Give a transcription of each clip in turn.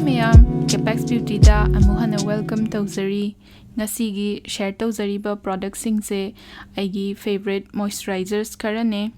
mayam, Capex Beauty da amuhana welcome tawzari. Ngasigi share tawzariba product singse aigi favorite moisturizers karane.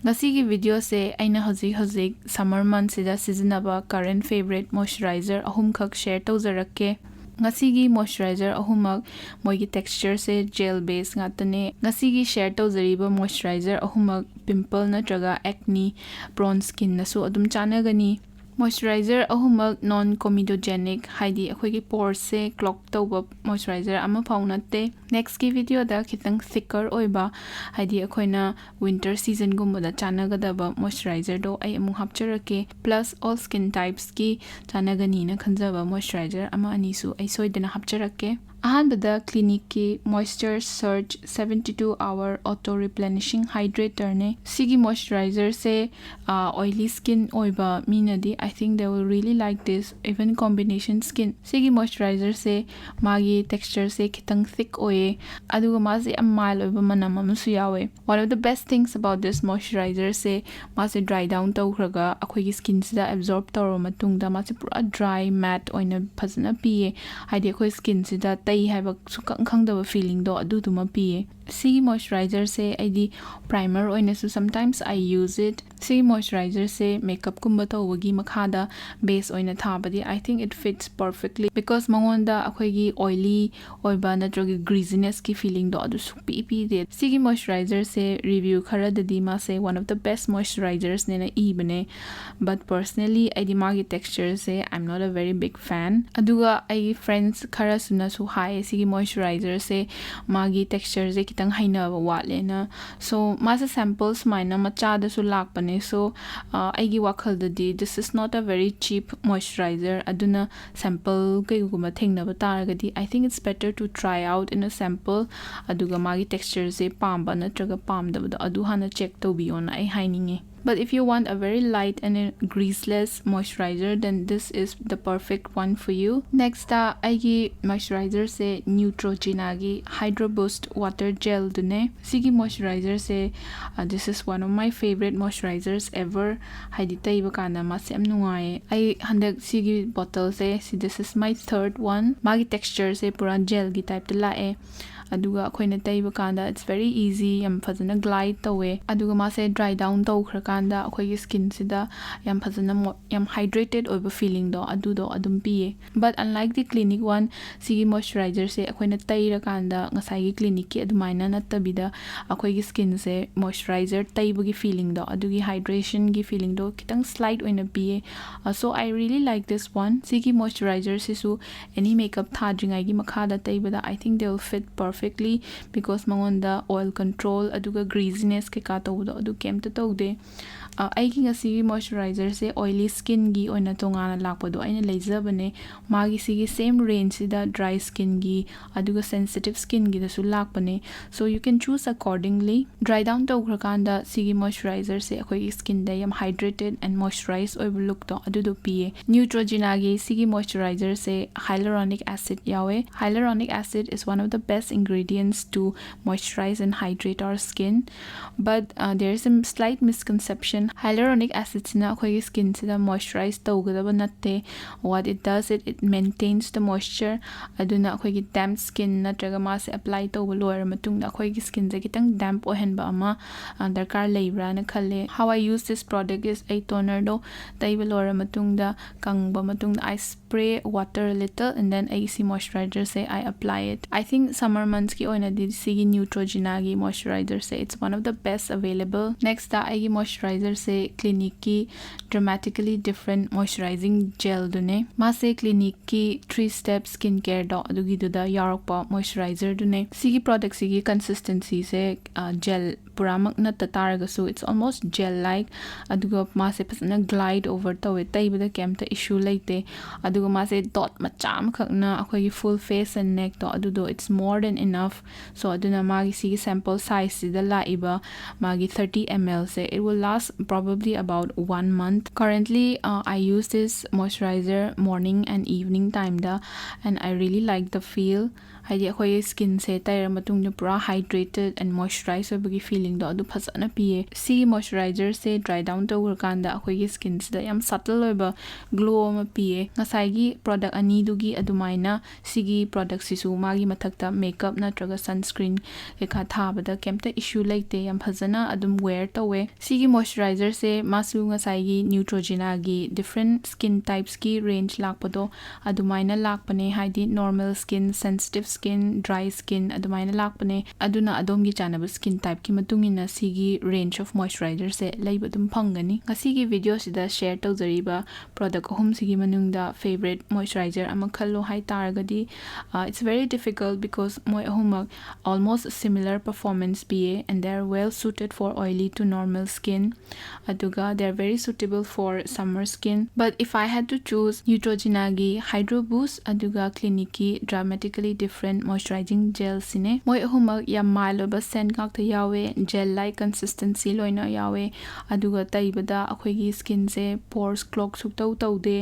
Ngasigi video se aina hozik summer month sida seasonaba current favorite moisturizer ahum khak share tawzarakke. Ngasigi moisturizer ahumak moigi texture se gel base ngatane. Ngasigi share tawzariba moisturizer ahumak pimple natraga acne prone skin nasu adum chanagani. Moisturizer ahumak non-comedogenic haidi akhoi pores se clog tawba moisturizer ama paunate. Next ki video da kitang thicker oiba haidi akhoina winter season gumada chanagadaba moisturizer do ai amu hapcharake plus all skin types ki chanagani na khanjaba moisturizer ama anisu ai soidana hapcharake. Ahanbada Clinique ki Moisture Surge 72-hour Auto Replenishing Hydrator ne. Sigi moisturizer se oily skin oiba minadi I think they will really like this even combination skin. Sigi moisturizer se magi texture se kitang thick oye aduga masi am mild oiba manam amasu yawe. One of the best things about this moisturizer se masi dry down tawkhraga akhoi gi skin sida absorb tawro matungda masi pura dry matte oina phajana piye haidi akhoi skin sida tai haiba sukang khangdaba feeling do aduduma piye. Sigi moisturizer se aidi primer oina su sometimes I use it. Sigi moisturizer se makeup kumba tawagi makhada base oina thabadi I think it fits perfectly because mangonda akhoi gi oily oiba natrogi greasiness ki feeling do adu sukpi pi de. Sigi moisturizer se review khara dadi ma se one of the best moisturizers nena ibane but personally aidi magi texture se I'm not a very big fan. Aduga ai friends khara suna su hai sigi moisturizer se magi texture se kitang haina watle na so masa samples maina macha da su lakpane so aigi wakhal dadi this is not a very cheap moisturizer aduna sample kaiguma thengnaba taragadi I think it's better to try out in a sample aduga magi texture se pamba natraga pamdabada adu hana check tawbiyona ai haininge. But if you want a very light and greaseless moisturizer, then this is the perfect one for you. Next, aigi moisturizer se Neutrogena gi Hydro Boost Water Gel dune. Sigi moisturizer se this is one of my favorite moisturizers ever. Haidi taiba kana masi am nungai. I handak sigi bottle se this is my third one. Magi texture se pura gel gi type de lae. Aduga akoina taiba kanda it's very easy yam phajana glide tawe aduga ma se dry down tawkhra kanda akoi skin sida yam phajana yam hydrated oiba feeling do adum piye. But unlike the Clinique one sigi moisturizer se akoina taira kanda ngasai gi Clinique ki adumaina natabida akoi skin se moisturizer taiba gi feeling do adugi hydration gi feeling do kitang slight oina piye. So I really like this one. Sigi moisturizer se su any makeup thadringai gi makhada taibada I think they will fit perfectly because mangonda oil control aduga greasiness ke ka tawdo adu kemta tawde. Aigi ngasi moisturizer se oily skin gi oina tongana lakpado aina leijabane magi sigi same range sida dry skin gi aduga sensitive skin gi dasu lakpane so you can choose accordingly. Dry down tawkhrakanda sigi moisturizer se akhoi skin da yam hydrated and moisturized oiba look do adudo piye. Neutrogena gi sigi moisturizer se hyaluronic acid yawe. Hyaluronic acid is one of the best ingredients to moisturize and hydrate our skin but there is a slight misconception. Hyaluronic acid sina akhoi skin sida moisturize tawgadaba natte. What it does it maintains the moisture aduna akhoi damp skin natraga ma se apply tawba loira matungda akhoi skin je kitang damp ohenba ama darkar leibra na khalle. How I use this product is a toner do taiba loira matungda kangba matungda I spray water a little and then I see moisturizer say I apply it. I think summer months ki oina di sigi Neutrogena gi moisturizer say it's one of the best available. Next aigi moisturizer se Clinique ki Dramatically Different Moisturizing Gel dune. Ma se Clinique ki 3-step skincare do adugi duda yarakpa moisturizer dune. Sigi product sigi consistency se gel puramak na tataragasu it's almost gel like aduga ma se pasana glide over tawe taibada kemta issue laite aduga ma se dot macham khakna akhoi full face and neck do adudo it's more than enough so aduna magi sigi sample size sida laiba magi 30 ml se it will last probably about 1 month. Currently I use this moisturizer morning and evening time da and I really like the feel. ꯍꯥꯏꯗꯤ ꯑꯩꯈꯣꯏꯒꯤ ꯁ꯭ꯀꯤꯟꯁꯦ ꯇꯩꯔ ꯃꯇꯨꯡꯗ ꯄꯨꯔꯥ ꯍꯥꯏꯗ꯭ꯔꯦꯇꯦꯗ N ꯃꯣꯏꯁꯆꯔꯥꯏꯖ ꯑꯣꯏꯕꯒꯤ ꯐꯤꯂꯤꯡꯗꯣ ꯑꯗꯨ ꯐꯖꯅ ꯄꯤꯌꯦ ꯁꯤꯒꯤ ꯃꯣꯏꯁꯆꯔꯥꯏꯖꯔꯁꯦ dry down ꯇꯧꯈ꯭ꯔꯀꯥꯟꯗ ꯑꯩꯈꯣꯏꯒꯤ ꯁ꯭ꯀꯤꯟꯁꯤꯗ ꯌꯥꯝ ꯁꯇꯜ ꯑꯣꯏꯕ ꯒ꯭ꯂꯣ ꯑꯃ ꯄꯤꯌꯦ ꯉꯁꯥꯏꯒꯤ ꯄ꯭ꯔꯣꯗꯛ ꯑꯅꯤꯗꯨꯒꯤ ꯑꯗꯨꯃꯥꯏꯅ ꯁꯤꯒꯤ ꯄ꯭ꯔꯣꯗꯛꯁꯤꯁꯨ ꯃꯥꯒꯤ ꯃꯊꯛꯇ ꯃꯦꯀꯞ ꯅꯠꯇ꯭ꯔꯒ ꯁꯟꯁꯀ꯭ꯔꯤꯟ ꯀꯩꯀꯥ ꯊꯥꯕꯗ ꯀꯩꯝꯇ ꯏꯁꯨ ꯂꯩꯇꯦ ꯌꯥꯝ ꯐꯖꯅ ꯑꯗꯨꯝ ꯋꯦꯌꯔ ꯇꯧꯋꯦ ꯁꯤꯒꯤ ꯃꯣꯏꯁꯆꯔꯥꯏꯖꯔꯁꯦ ꯃꯥꯁꯨ ꯉꯁꯥꯏꯒꯤ ꯅ꯭ꯌꯨꯇ꯭ꯔꯣꯖꯤꯅꯥꯒꯤ ꯗꯤꯐ꯭ꯔꯦꯟ ꯁ꯭ꯀꯤꯟ ꯇꯥꯏꯞꯁꯀꯤ ꯔꯦꯟꯖ ꯂꯥꯛꯄꯗꯣ ꯑꯗꯨꯃꯥꯏꯅ ꯂꯥꯛꯄꯅꯦ ꯍꯥꯏꯗꯤ normal skin sensitive skin dry skin ꯑꯗꯨꯃꯥꯏꯅ ꯂꯥꯛꯄꯅꯦ ꯑꯗꯨꯅ ꯑꯗꯣꯝꯒꯤ ꯆꯥꯅꯕ ꯁ꯭ꯀꯤꯟ ꯇꯥꯏꯞꯀꯤ ꯃꯇꯨꯡꯏꯟꯅ ꯁꯤꯒꯤ ꯔꯦꯟꯖ ꯑꯣꯐ ꯃꯣꯏꯁꯆꯔꯥꯏꯖꯔꯁꯦ ꯂꯩꯕ ꯑꯗꯨꯝ ꯐꯪꯒꯅꯤ ꯉꯁꯤꯒꯤ ꯚꯤꯗꯤꯑꯣꯁꯤꯗ ꯁꯦꯌꯔ ꯇꯧꯖꯔꯤꯕ ꯄ꯭ꯔꯣꯗꯛ ꯑꯍꯨꯝꯁꯤꯒꯤ ꯃꯅꯨꯡꯗ ꯐꯦꯚꯔꯦꯠ ꯃꯣꯏꯁꯆꯔꯥꯏꯖꯔ ꯑꯃ ꯈꯜꯂꯣ ꯍꯥꯏꯇꯥꯔꯒꯗꯤ ꯏꯠꯁ ꯚꯦꯔꯤ ꯗꯤꯐꯤꯀꯜꯠ ꯕꯤꯀꯣꯖ ꯃꯣꯏ ꯑꯍꯨꯝꯃꯛ almost similar performance PA and they are well suited for oily to normal skin aduga they are very suitable for summer skin but if I had to choose Neutrogena gi Hydro Boost aduga Clinique ki dramatically different moisturizing gel sine moi ahumak yam mild oba scent ngak tha yawe gel like consistency loina yawe aduga taibada akhoi gi skin se pores clog suk tau taude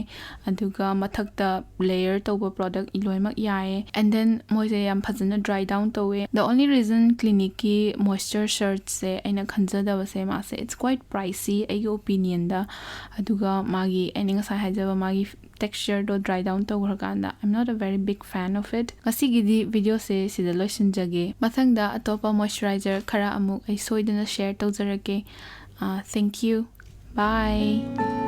aduga mathakta layer tauba product iloimak yae and then moi se yam phajana dry down tawe the only reason Clinique ki moisture shirt se aina khanjadaba se ma se it's quite pricey ayo opinion da aduga magi aina ngasai hajaba magi texture do dry down tawrkanda I'm not a very big fan of it ngasi gidi video se sida loisinjage mathangda atopa moisturizer khara amuk ai soidana share tawjarake thank you bye